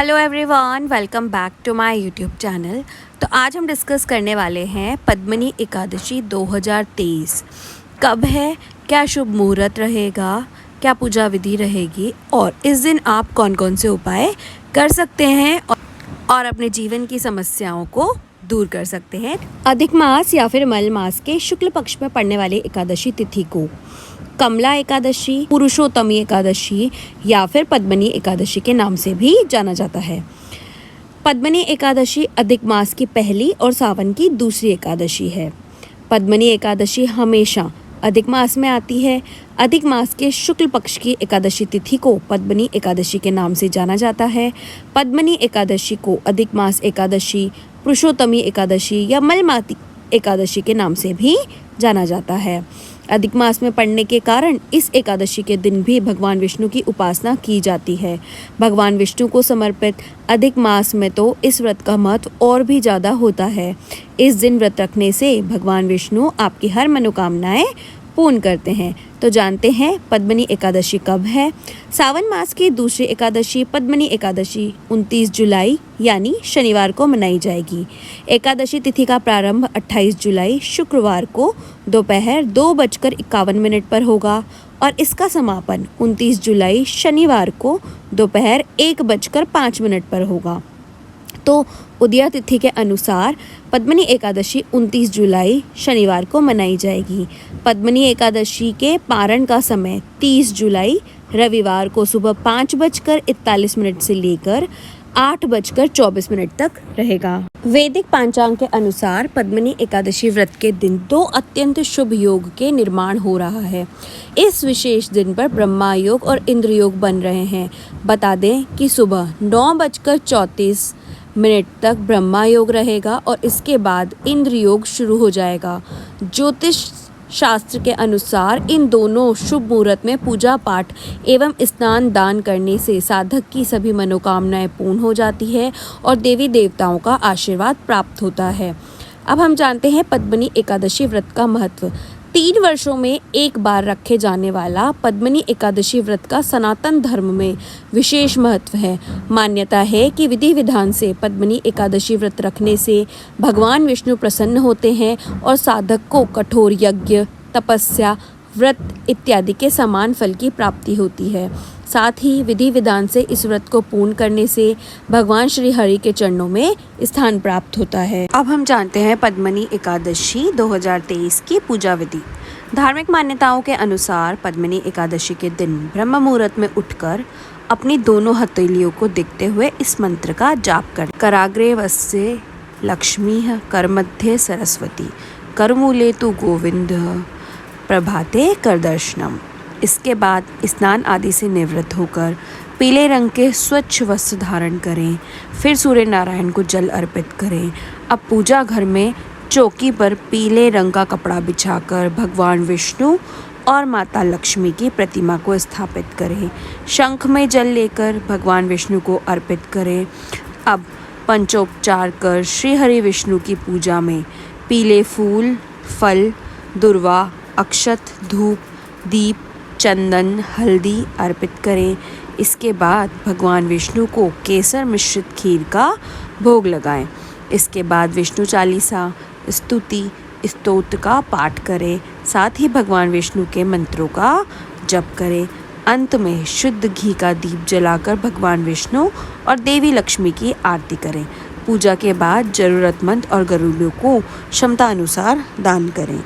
Hello everyone, welcome back to my YouTube channel. तो आज हम डिस्कस करने वाले हैं पद्मिनी एकादशी 2023 कब है, क्या शुभ मुहूर्त रहेगा, क्या पूजा विधि रहेगी और इस दिन आप कौन कौन से उपाय कर सकते हैं और अपने जीवन की समस्याओं को दूर कर सकते हैं। अधिक मास या फिर मल मास के शुक्ल पक्ष में पड़ने वाली एकादशी तिथि को कमला एकादशी, पुरुषोत्तमी एकादशी या फिर पद्मिनी एकादशी के नाम से भी जाना जाता है। पद्मिनी एकादशी अधिक मास की पहली और सावन की दूसरी एकादशी है। पद्मिनी एकादशी हमेशा अधिक मास में आती है। अधिक मास के शुक्ल पक्ष की एकादशी तिथि को पद्मिनी एकादशी के नाम से जाना जाता है। पद्मिनी एकादशी को अधिक मास एकादशी, पुरुषोत्तमी एकादशी या मलमाती एकादशी के नाम से भी जाना जाता है। अधिक मास में पड़ने के कारण इस एकादशी के दिन भी भगवान विष्णु की उपासना की जाती है। भगवान विष्णु को समर्पित अधिक मास में तो इस व्रत का महत्व और भी ज़्यादा होता है। इस दिन व्रत रखने से भगवान विष्णु आपकी हर मनोकामनाएं पूर्ण करते हैं। तो जानते हैं पद्मिनी एकादशी कब है। सावन मास की दूसरी एकादशी पद्मिनी एकादशी 29 जुलाई यानी शनिवार को मनाई जाएगी। एकादशी तिथि का प्रारंभ 28 जुलाई शुक्रवार को दोपहर 2:51 पर होगा और इसका समापन 29 जुलाई शनिवार को दोपहर 1:05 पर होगा। तो उदया तिथि के अनुसार पद्मिनी एकादशी 29 जुलाई शनिवार को मनाई जाएगी। पद्मिनी एकादशी के पारण का समय 30 जुलाई रविवार को सुबह 5:41 से लेकर 8:24 तक रहेगा। वैदिक पंचांग के अनुसार पद्मिनी एकादशी व्रत के दिन 2 अत्यंत शुभ योग के निर्माण हो रहा है। इस विशेष दिन पर ब्रह्मा योग और इंद्र योग बन रहे हैं। बता दें कि सुबह 9:34 तक ब्रह्मा योग रहेगा और इसके बाद इंद्र योग शुरू हो जाएगा। ज्योतिष शास्त्र के अनुसार इन दोनों शुभ मुहूर्त में पूजा पाठ एवं स्नान दान करने से साधक की सभी मनोकामनाएं पूर्ण हो जाती है और देवी देवताओं का आशीर्वाद प्राप्त होता है। अब हम जानते हैं पद्मिनी एकादशी व्रत का महत्व। 3 वर्षों में एक बार रखे जाने वाला पद्मिनी एकादशी व्रत का सनातन धर्म में विशेष महत्व है। मान्यता है कि विधि विधान से पद्मिनी एकादशी व्रत रखने से भगवान विष्णु प्रसन्न होते हैं और साधक को कठोर यज्ञ, तपस्या, व्रत इत्यादि के समान फल की प्राप्ति होती है। साथ ही विधि विधान से इस व्रत को पूर्ण करने से भगवान श्री हरि के चरणों में स्थान प्राप्त होता है। अब हम जानते हैं पद्मिनी एकादशी 2023 की पूजा विधि। धार्मिक मान्यताओं के अनुसार पद्मिनी एकादशी के दिन ब्रह्म मुहूर्त में उठकर अपनी दोनों हथेलियों को देखते हुए इस मंत्र का जाप करें। कराग्रे वस्य लक्ष्मी करमध्ये सरस्वती करमूले तु गोविंद प्रभाते कर दर्शनम। इसके बाद स्नान आदि से निवृत्त होकर पीले रंग के स्वच्छ वस्त्र धारण करें। फिर सूर्य नारायण को जल अर्पित करें। अब पूजा घर में चौकी पर पीले रंग का कपड़ा बिछाकर भगवान विष्णु और माता लक्ष्मी की प्रतिमा को स्थापित करें। शंख में जल लेकर भगवान विष्णु को अर्पित करें। अब पंचोपचार कर श्री हरि विष्णु की पूजा में पीले फूल, फल, दुर्वा, अक्षत, धूप, दीप, चंदन, हल्दी अर्पित करें। इसके बाद भगवान विष्णु को केसर मिश्रित खीर का भोग लगाएं। इसके बाद विष्णु चालीसा, स्तुति, स्तोत्र का पाठ करें। साथ ही भगवान विष्णु के मंत्रों का जप करें। अंत में शुद्ध घी का दीप जलाकर भगवान विष्णु और देवी लक्ष्मी की आरती करें। पूजा के बाद जरूरतमंद और गरीबों को क्षमता अनुसार दान करें।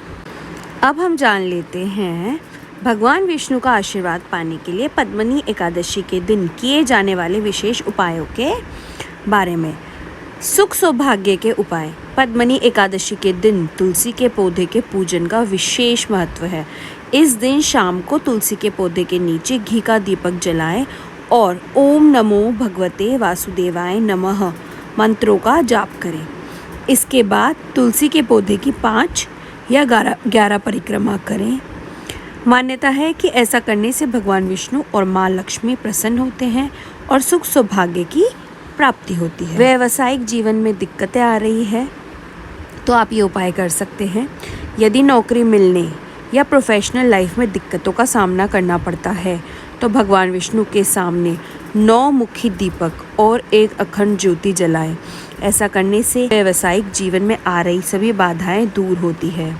अब हम जान लेते हैं भगवान विष्णु का आशीर्वाद पाने के लिए पद्मिनी एकादशी के दिन किए जाने वाले विशेष उपायों के बारे में। सुख सौभाग्य के उपाय। पद्मिनी एकादशी के दिन तुलसी के पौधे के पूजन का विशेष महत्व है। इस दिन शाम को तुलसी के पौधे के नीचे घी का दीपक जलाएं और ओम नमो भगवते वासुदेवाय नमः मंत्रों का जाप करें। इसके बाद तुलसी के पौधे की 5 या 11 परिक्रमा करें। मान्यता है कि ऐसा करने से भगवान विष्णु और माँ लक्ष्मी प्रसन्न होते हैं और सुख सौभाग्य की प्राप्ति होती है। व्यावसायिक जीवन में दिक्कतें आ रही है तो आप ये उपाय कर सकते हैं। यदि नौकरी मिलने या प्रोफेशनल लाइफ में दिक्कतों का सामना करना पड़ता है तो भगवान विष्णु के सामने 9 मुखी दीपक और एक अखंड ज्योति जलाएं। ऐसा करने से व्यावसायिक जीवन में आ रही सभी बाधाएं दूर होती है।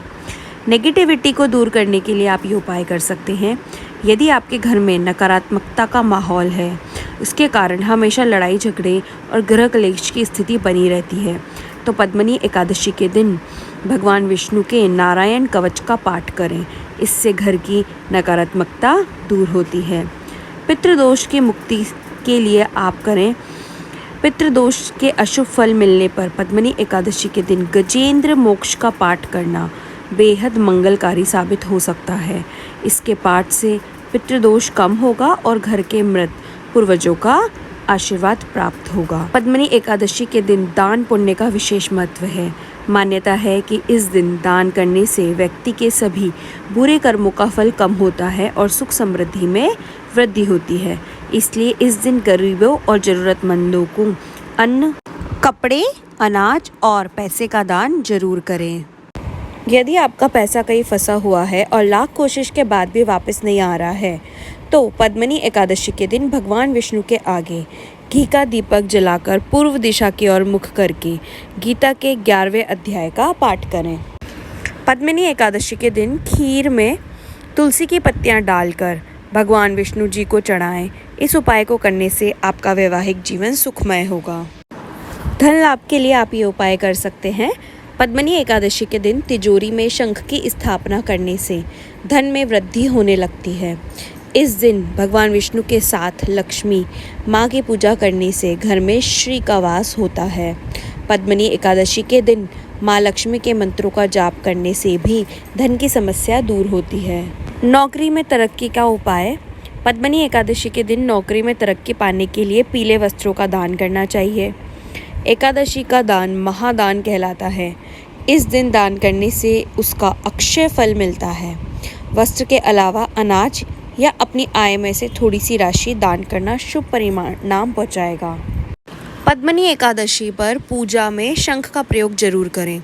नेगेटिविटी को दूर करने के लिए आप ये उपाय कर सकते हैं। यदि आपके घर में नकारात्मकता का माहौल है, इसके कारण हमेशा लड़ाई झगड़े और गृह कलेश की स्थिति बनी रहती है, तो पद्मनी एकादशी के दिन भगवान विष्णु के नारायण कवच का पाठ करें। इससे घर की नकारात्मकता दूर होती है। पितृदोष की मुक्ति के लिए आप करें। पितृदोष के अशुभ फल मिलने पर पद्मनी एकादशी के दिन गजेंद्र मोक्ष का पाठ करना बेहद मंगलकारी साबित हो सकता है। इसके पाठ से पितृदोष कम होगा और घर के मृत पूर्वजों का आशीर्वाद प्राप्त होगा। पद्मनी एकादशी के दिन दान पुण्य का विशेष महत्व है। मान्यता है कि इस दिन दान करने से व्यक्ति के सभी बुरे कर्मों का फल कम होता है और सुख समृद्धि में वृद्धि होती है। इसलिए इस दिन गरीबों और ज़रूरतमंदों को अन्न, कपड़े, अनाज और पैसे का दान जरूर करें। यदि आपका पैसा कहीं फंसा हुआ है और लाख कोशिश के बाद भी वापस नहीं आ रहा है, तो पद्मनी एकादशी के दिन भगवान विष्णु के आगे घी का दीपक जलाकर पूर्व दिशा की ओर मुख करके गीता के 11वें अध्याय का पाठ करें। पद्मनी एकादशी के दिन खीर में तुलसी की पत्तियां डालकर भगवान विष्णु जी को चढ़ाएं। इस उपाय को करने से आपका वैवाहिक जीवन सुखमय होगा। धन लाभ के लिए आप ये उपाय कर सकते हैं। पद्मनी एकादशी के दिन तिजोरी में शंख की स्थापना करने से धन में वृद्धि होने लगती है। इस दिन भगवान विष्णु के साथ लक्ष्मी माँ की पूजा करने से घर में श्री का वास होता है। पद्मनी एकादशी के दिन माँ लक्ष्मी के मंत्रों का जाप करने से भी धन की समस्या दूर होती है। नौकरी में तरक्की का उपाय। पद्मनी एकादशी के दिन नौकरी में तरक्की पाने के लिए पीले वस्त्रों का दान करना चाहिए। एकादशी का दान महादान कहलाता है। इस दिन दान करने से उसका अक्षय फल मिलता है। वस्त्र के अलावा अनाज या अपनी आय में से थोड़ी सी राशि दान करना शुभ परिणाम पहुंचाएगा। पद्मनी एकादशी पर पूजा में शंख का प्रयोग जरूर करें।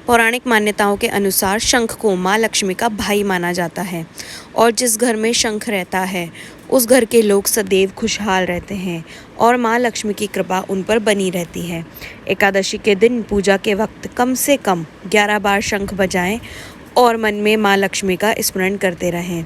पौराणिक मान्यताओं के अनुसार शंख को माँ लक्ष्मी का भाई माना जाता है और जिस घर में शंख रहता है उस घर के लोग सदैव खुशहाल रहते हैं और माँ लक्ष्मी की कृपा उन पर बनी रहती है। एकादशी के दिन पूजा के वक्त कम से कम 11 बार शंख बजाएं और मन में माँ लक्ष्मी का स्मरण करते रहें।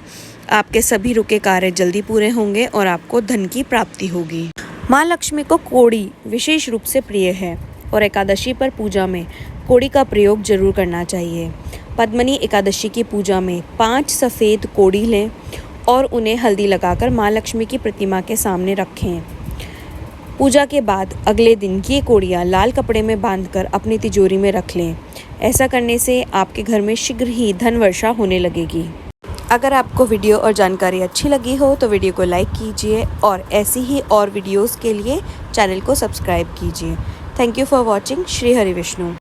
आपके सभी रुके कार्य जल्दी पूरे होंगे और आपको धन की प्राप्ति होगी। माँ लक्ष्मी को कोड़ी विशेष रूप से प्रिय है और एकादशी पर पूजा में कोड़ी का प्रयोग जरूर करना चाहिए। पद्मनी एकादशी की पूजा में 5 सफ़ेद कोड़ी लें और उन्हें हल्दी लगाकर माँ लक्ष्मी की प्रतिमा के सामने रखें। पूजा के बाद अगले दिन ये कोड़ियाँ लाल कपड़े में बांधकर अपनी तिजोरी में रख लें। ऐसा करने से आपके घर में शीघ्र ही धन वर्षा होने लगेगी। अगर आपको वीडियो और जानकारी अच्छी लगी हो तो वीडियो को लाइक कीजिए और ऐसी ही और वीडियोस के लिए चैनल को सब्सक्राइब कीजिए। Thank you for watching. Shri Hari Vishnu.